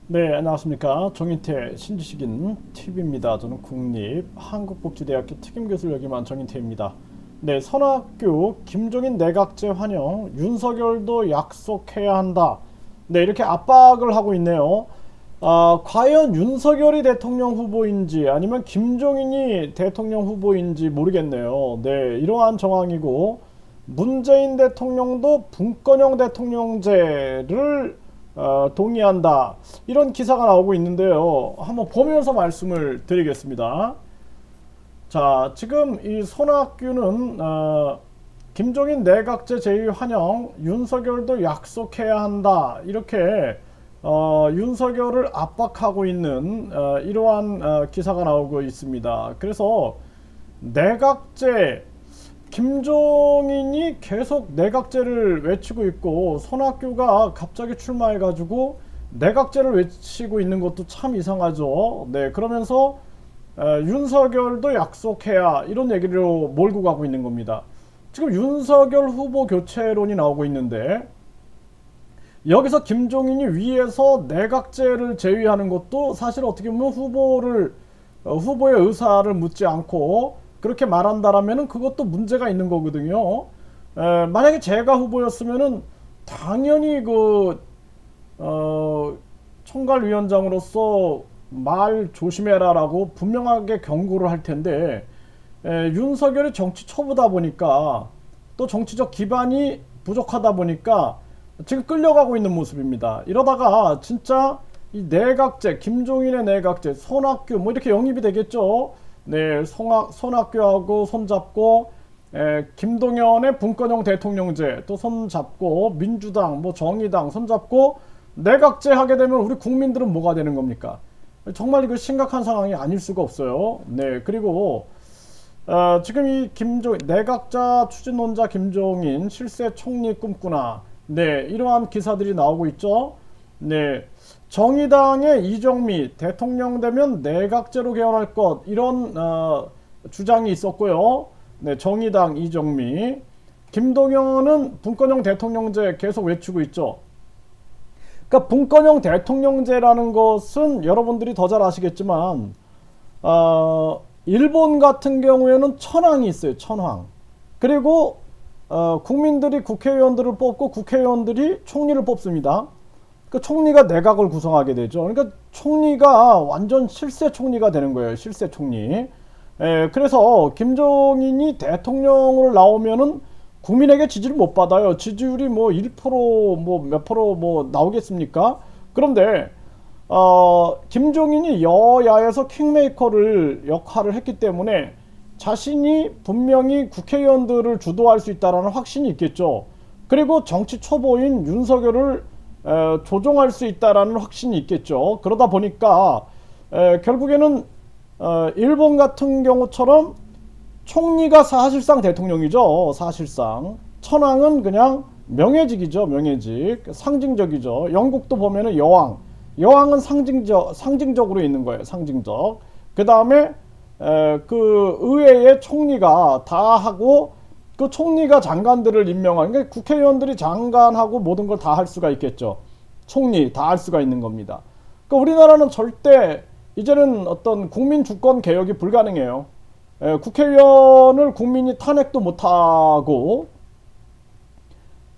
네, 안녕하십니까. 정인태 신지식인 TV입니다. 저는 국립한국복지대학교 특임교수를 역임한 정인태입니다. 네, 선학교 김종인 내각제 환영, 윤석열도 약속해야 한다. 네, 이렇게 압박을 하고 있네요. 과연 윤석열이 대통령 후보인지 아니면 김종인이 대통령 후보인지 모르겠네요. 네, 이러한 정황이고, 문재인 대통령도 분권형 대통령제를 동의한다. 이런 기사가 나오고 있는데요. 한번 보면서 말씀을 드리겠습니다. 자, 지금 이 손학규는 김종인 내각제 제의 환영, 윤석열도 약속해야 한다. 이렇게 윤석열을 압박하고 있는 이러한 기사가 나오고 있습니다. 그래서 내각제 김종인이 계속 내각제를 외치고 있고 손학규가 갑자기 출마해가지고 내각제를 외치고 있는 것도 참 이상하죠. 네, 그러면서 윤석열도 약속해야 이런 얘기로 몰고 가고 있는 겁니다. 지금 윤석열 후보 교체론이 나오고 있는데 여기서 김종인이 위에서 내각제를 제의하는 것도 사실 어떻게 보면 후보의 의사를 묻지 않고 그렇게 말한다라면은 그것도 문제가 있는 거거든요. 만약에 제가 후보였으면은 당연히 총괄위원장으로서 말 조심해라라고 분명하게 경고를 할 텐데 윤석열이 정치 초보다 보니까 또 정치적 기반이 부족하다 보니까 지금 끌려가고 있는 모습입니다. 이러다가 진짜 이 내각제, 김종인의 내각제, 손학규 뭐 이렇게 영입이 되겠죠. 네, 손학규하고 손잡고 김동연의 분권형 대통령제 또 손잡고 민주당, 뭐 정의당 손잡고 내각제 하게 되면 우리 국민들은 뭐가 되는 겁니까? 정말 이거 심각한 상황이 아닐 수가 없어요. 네, 그리고 지금 이 내각자 추진론자 김종인 실세 총리 꿈꾸나 네, 이러한 기사들이 나오고 있죠. 네, 정의당의 이정미 대통령 되면 내각제로 개헌할 것 이런 주장이 있었고요. 네, 정의당 이정미, 김동연은 분권형 대통령제 계속 외치고 있죠. 그러니까 분권형 대통령제라는 것은 여러분들이 더 잘 아시겠지만 일본 같은 경우에는 천황이 있어요. 천황. 그리고 국민들이 국회의원들을 뽑고 국회의원들이 총리를 뽑습니다. 그 총리가 내각을 구성하게 되죠. 그러니까 총리가 완전 실세 총리가 되는 거예요. 실세 총리. 그래서 김종인이 대통령으로 나오면은 국민에게 지지를 못 받아요. 지지율이 뭐 1%, 뭐 몇 프로 뭐 나오겠습니까? 그런데 김종인이 여야에서 킹메이커를 역할을 했기 때문에 자신이 분명히 국회의원들을 주도할 수 있다는 확신이 있겠죠. 그리고 정치 초보인 윤석열을 조종할 수 있다는 확신이 있겠죠. 그러다 보니까 결국에는 일본 같은 경우처럼 총리가 사실상 대통령이죠. 사실상 천황은 그냥 명예직이죠. 명예직 상징적이죠. 영국도 보면은 여왕은 상징적으로 있는 거예요. 상징적. 그 다음에 그 의회의 총리가 다 하고 그 총리가 장관들을 임명하는 게 국회의원들이 장관하고 모든 걸 다 할 수가 있겠죠. 총리 다 할 수가 있는 겁니다. 그러니까 우리나라는 절대 이제는 어떤 국민 주권 개혁이 불가능해요. 국회의원을 국민이 탄핵도 못하고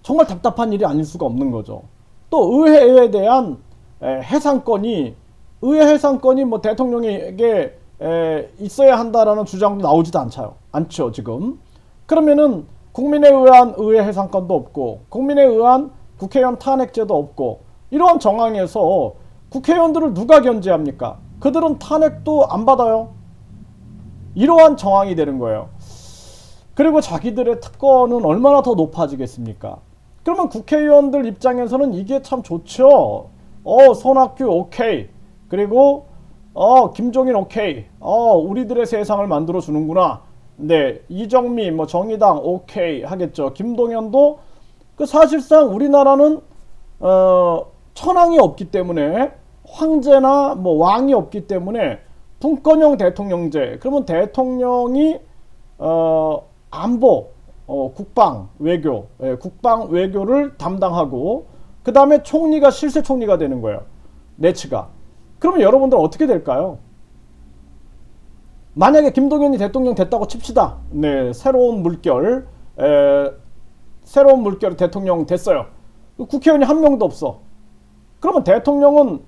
정말 답답한 일이 아닐 수가 없는 거죠. 또 의회에 대한 해상권이 의회 해상권이 뭐 대통령에게 있어야 한다라는 주장도 나오지도 않죠 지금. 그러면은 국민에 의한 의회 해상권도 없고 국민에 의한 국회의원 탄핵제도 없고 이러한 정황에서 국회의원들을 누가 견제합니까? 그들은 탄핵도 안 받아요. 이러한 정황이 되는 거예요. 그리고 자기들의 특권은 얼마나 더 높아지겠습니까? 그러면 국회의원들 입장에서는 이게 참 좋죠. 손학규 오케이. 그리고 김종인 오케이. 우리들의 세상을 만들어 주는구나. 네, 이정미 뭐 정의당 오케이 하겠죠. 김동연도 그 사실상 우리나라는 천황이 없기 때문에 황제나 뭐 왕이 없기 때문에 분권형 대통령제. 그러면 대통령이 안보, 국방, 외교를 담당하고 그 다음에 총리가 실세 총리가 되는 거예요. 내치가. 그러면 여러분들 어떻게 될까요? 만약에 김동연이 대통령 됐다고 칩시다. 네, 새로운 물결 대통령 됐어요. 국회의원이 한 명도 없어. 그러면 대통령은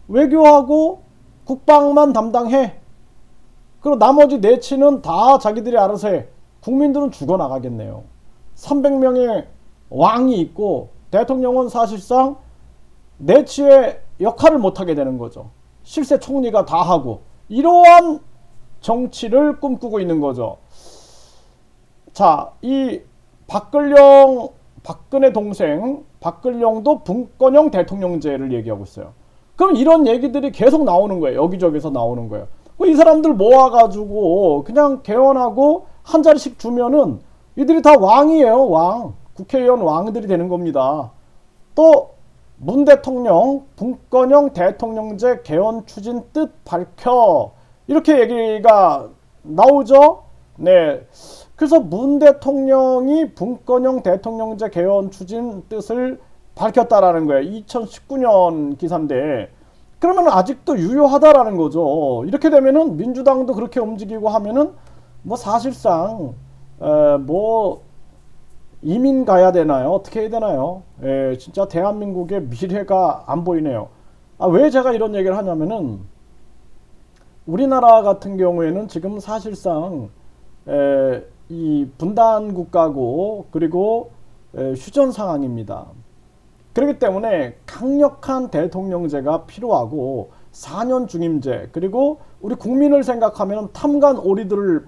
외교하고 국방만 담당해. 그리고 나머지 내치는 다 자기들이 알아서 해. 국민들은 죽어나가겠네요. 300명의 왕이 있고 대통령은 사실상 내치의 역할을 못하게 되는 거죠. 실세 총리가 다 하고 이러한 정치를 꿈꾸고 있는 거죠. 자, 이 박근혜 동생 박근령도 분권형 대통령제를 얘기하고 있어요. 그럼 이런 얘기들이 계속 나오는 거예요. 여기저기서 나오는 거예요. 이 사람들 모아가지고 그냥 개헌하고 한 자리씩 주면은 이들이 다 왕이에요. 왕. 국회의원 왕들이 되는 겁니다. 또 문 대통령 분권형 대통령제 개헌 추진 뜻 밝혀. 이렇게 얘기가 나오죠. 네. 그래서 문 대통령이 분권형 대통령제 개헌 추진 뜻을 밝혔다라는 거예요. 2019년 기사인데 그러면 아직도 유효하다라는 거죠. 이렇게 되면은 민주당도 그렇게 움직이고 하면은 뭐 사실상 뭐 이민 가야 되나요? 어떻게 해야 되나요? 진짜 대한민국의 미래가 안 보이네요. 왜 제가 이런 얘기를 하냐면은 우리나라 같은 경우에는 지금 사실상 이 분단 국가고 그리고 휴전 상황입니다. 그렇기 때문에 강력한 대통령제가 필요하고 4년 중임제 그리고 우리 국민을 생각하면 탐관 오리들을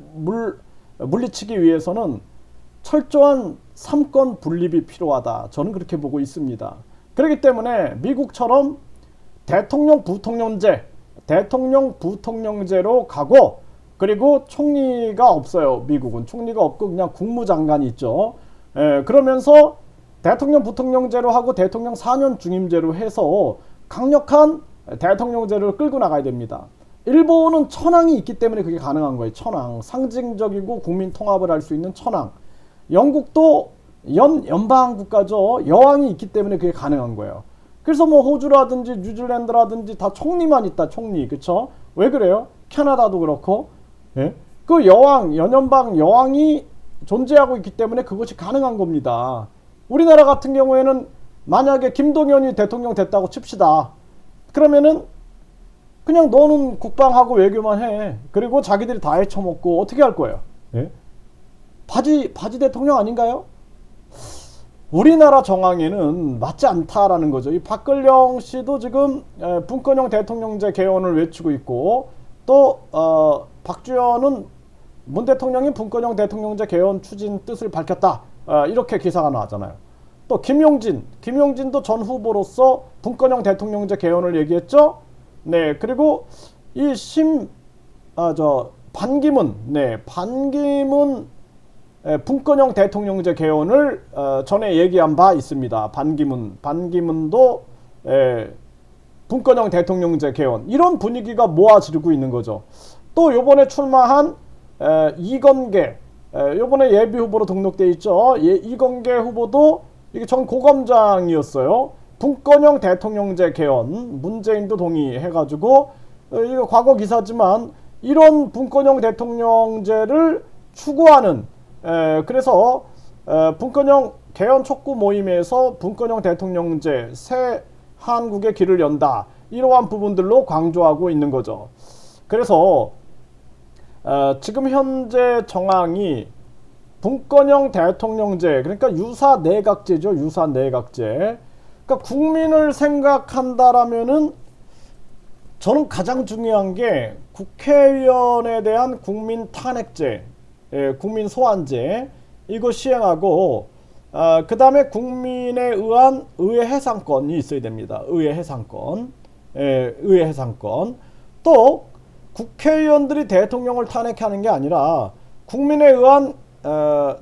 물리치기 위해서는 철저한 삼권 분립이 필요하다. 저는 그렇게 보고 있습니다. 그렇기 때문에 미국처럼 대통령 부통령제로 가고 그리고 총리가 없어요. 미국은 총리가 없고 그냥 국무장관이 있죠. 그러면서 대통령 부통령제로 하고 대통령 4년 중임제로 해서 강력한 대통령제를 끌고 나가야 됩니다. 일본은 천황이 있기 때문에 그게 가능한 거예요. 천황. 상징적이고 국민 통합을 할 수 있는 천황. 영국도 연방 국가죠. 여왕이 있기 때문에 그게 가능한 거예요. 그래서 뭐 호주라든지 뉴질랜드라든지 다 총리만 있다. 총리. 그쵸? 왜 그래요? 캐나다도 그렇고. 예? 그 연연방 여왕이 존재하고 있기 때문에 그것이 가능한 겁니다. 우리나라 같은 경우에는 만약에 김동연이 대통령 됐다고 칩시다. 그러면은 그냥 너는 국방하고 외교만 해. 그리고 자기들이 다 헤쳐먹고 어떻게 할 거예요? 예? 바지 대통령 아닌가요? 우리나라 정황에는 맞지 않다라는 거죠. 이 박근령 씨도 지금 분권형 대통령제 개헌을 외치고 있고 또 박주현은 문 대통령이 분권형 대통령제 개헌 추진 뜻을 밝혔다. 이렇게 기사가 나왔잖아요. 또 김용진도 전 후보로서 분권형 대통령제 개헌을 얘기했죠. 네, 그리고 이 반기문 분권형 대통령제 개헌을 전에 얘기한 바 있습니다. 반기문도 분권형 대통령제 개헌 이런 분위기가 모아지고 있는 거죠. 또 요번에 출마한 이건계 요번에 예비 후보로 등록돼 있죠. 이건계 후보도 이게 전 고검장이었어요. 분권형 대통령제 개헌 문재인도 동의해가지고 이거 과거 기사지만 이런 분권형 대통령제를 추구하는 그래서 분권형 개헌 촉구 모임에서 분권형 대통령제 새 한국의 길을 연다 이러한 부분들로 강조하고 있는 거죠. 그래서 지금 현재 정황이 분권형 대통령제 그러니까 유사 내각제죠. 유사 내각제. 그러니까 국민을 생각한다라면은 저는 가장 중요한 게 국회의원에 대한 국민 탄핵제, 국민 소환제 이거 시행하고 그 다음에 국민에 의한 의회 해상권이 있어야 됩니다. 의회 해상권, 의회 해상권. 또 국회의원들이 대통령을 탄핵하는 게 아니라 국민에 의한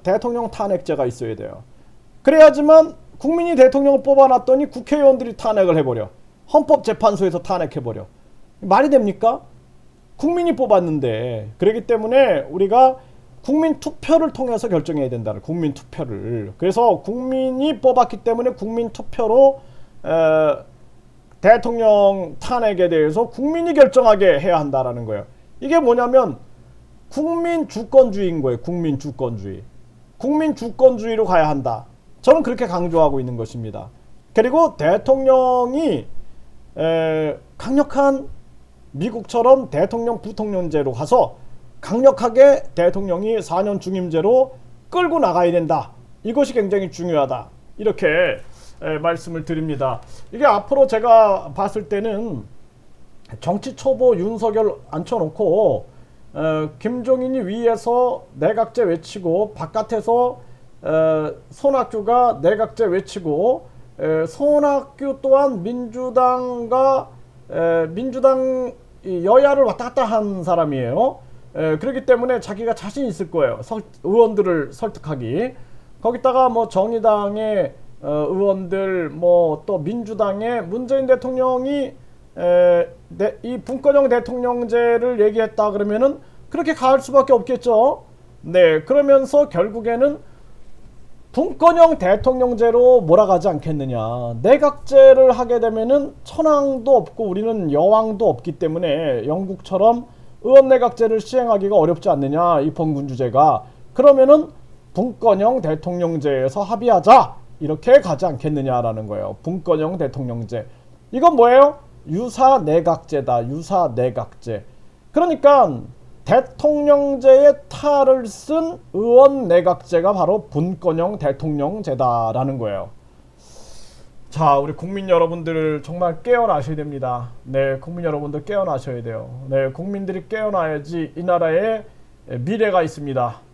대통령 탄핵제가 있어야 돼요. 그래야지만 국민이 대통령을 뽑아놨더니 국회의원들이 탄핵을 해버려. 헌법재판소에서 탄핵해버려. 말이 됩니까? 국민이 뽑았는데. 그렇기 때문에 우리가 국민 투표를 통해서 결정해야 된다는 국민 투표를. 그래서 국민이 뽑았기 때문에 국민 투표로 대통령 탄핵에 대해서 국민이 결정하게 해야 한다라는 거예요. 이게 뭐냐면 국민 주권주의인 거예요. 국민 주권주의. 국민 주권주의로 가야 한다. 저는 그렇게 강조하고 있는 것입니다. 그리고 대통령이 강력한 미국처럼 대통령 부통령제로 가서 강력하게 대통령이 4년 중임제로 끌고 나가야 된다. 이것이 굉장히 중요하다. 이렇게 말씀을 드립니다. 이게 앞으로 제가 봤을 때는 정치 초보 윤석열 앉혀놓고 김종인이 위에서 내각제 외치고 바깥에서 손학규가 내각제 외치고 손학규 또한 민주당 여야를 왔다 갔다 한 사람이에요. 그렇기 때문에 자기가 자신 있을 거예요. 의원들을 설득하기. 거기다가 뭐 정의당의 의원들 뭐 또 민주당의 문재인 대통령이 이 분권형 대통령제를 얘기했다 그러면은 그렇게 갈 수밖에 없겠죠. 네, 그러면서 결국에는 분권형 대통령제로 몰아가지 않겠느냐. 내각제를 하게 되면은 천황도 없고 우리는 여왕도 없기 때문에 영국처럼 의원 내각제를 시행하기가 어렵지 않느냐. 입헌군주제가. 그러면은 분권형 대통령제에서 합의하자. 이렇게 가지 않겠느냐라는 거예요. 분권형 대통령제. 이건 뭐예요? 유사 내각제다. 유사 내각제. 그러니까 대통령제의 탈을 쓴 의원 내각제가 바로 분권형 대통령제다라는 거예요. 자, 우리 국민 여러분들 정말 깨어나셔야 됩니다. 네, 국민 여러분들 깨어나셔야 돼요. 네, 국민들이 깨어나야지 이 나라에 미래가 있습니다.